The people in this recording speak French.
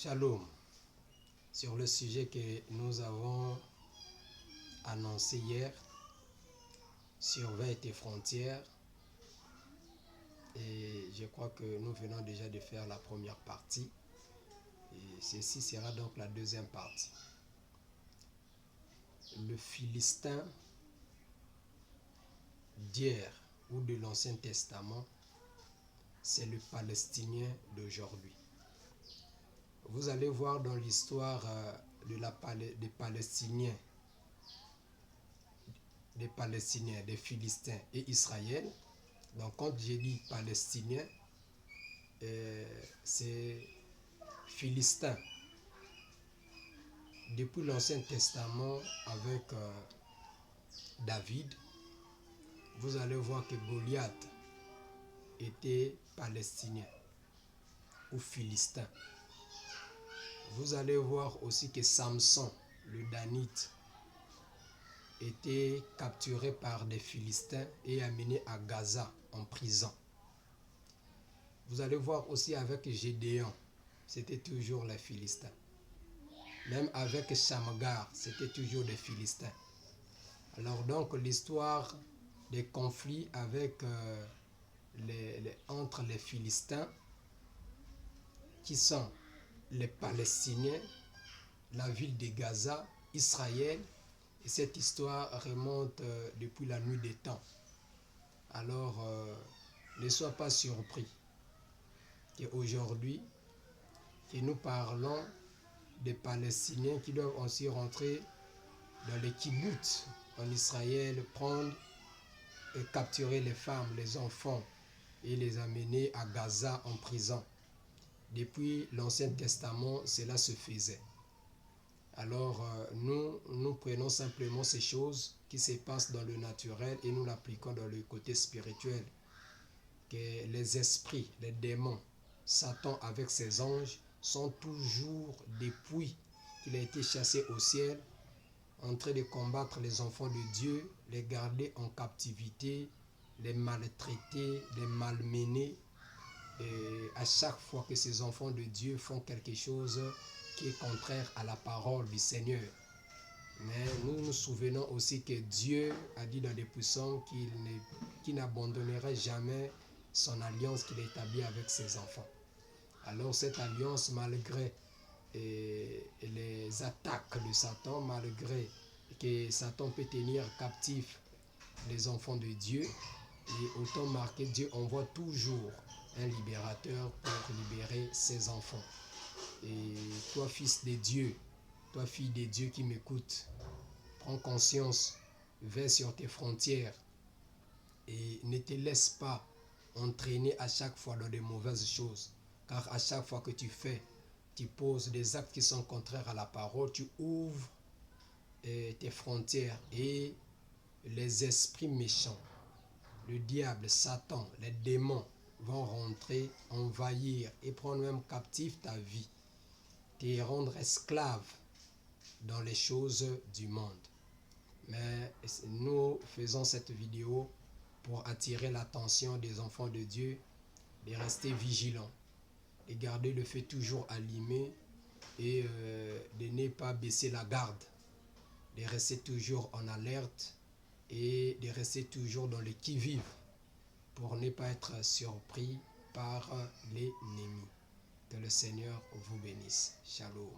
Shalom, sur le sujet que nous avons annoncé hier, surveille tes frontières, et je crois que nous venons déjà de faire la première partie, et ceci sera donc la deuxième partie. Le Philistin d'hier ou de l'Ancien Testament, c'est le Palestinien d'aujourd'hui. Vous allez voir dans l'histoire des Palestiniens, des Philistins et Israël. Donc quand j'ai dit Palestinien, c'est Philistin. Depuis l'Ancien Testament avec David, vous allez voir que Goliath était palestinien ou philistin. Vous allez voir aussi que Samson, le Danite, était capturé par des Philistins et amené à Gaza en prison. Vous allez voir aussi avec Gédéon, c'était toujours les Philistins. Même avec Shamgar, c'était toujours des Philistins. Alors donc l'histoire des conflits avec entre les Philistins, qui sont les Palestiniens, la ville de Gaza, Israël, et cette histoire remonte depuis la nuit des temps. Alors ne sois pas surpris qu'aujourd'hui, que nous parlons des Palestiniens qui doivent aussi rentrer dans les kibbutz en Israël, prendre et capturer les femmes, les enfants et les amener à Gaza en prison. Depuis l'Ancien Testament, cela se faisait. Alors nous prenons simplement ces choses qui se passent dans le naturel et nous l'appliquons dans le côté spirituel. Que les esprits, les démons, Satan avec ses anges sont toujours, depuis qu'il a été chassé au ciel, en train de combattre les enfants de Dieu, les garder en captivité, les maltraiter, les malmener. Et à chaque fois que ces enfants de Dieu font quelque chose qui est contraire à la parole du Seigneur. Mais nous nous souvenons aussi que Dieu a dit dans les psaumes qu'il n'abandonnerait jamais son alliance qu'il a établie avec ses enfants. Alors cette alliance, malgré les attaques de Satan, malgré que Satan peut tenir captif les enfants de Dieu, et autant marqué, Dieu envoie toujours un libérateur pour libérer ses enfants. Et toi, fils de Dieu, toi, fille de Dieu qui m'écoute, prends conscience, vais sur tes frontières et ne te laisse pas entraîner à chaque fois dans de mauvaises choses. Car à chaque fois que tu poses des actes qui sont contraires à la parole, tu ouvres tes frontières et les esprits méchants, le diable, Satan, les démons vont rentrer, envahir et prendre même captif ta vie, te rendre esclave dans les choses du monde. Mais nous faisons cette vidéo pour attirer l'attention des enfants de Dieu, de rester vigilants, de garder le feu toujours allumé et de ne pas baisser la garde, de rester toujours en alerte et de rester toujours dans le qui-vive pour ne pas être surpris par l'ennemi. Que le Seigneur vous bénisse. Shalom.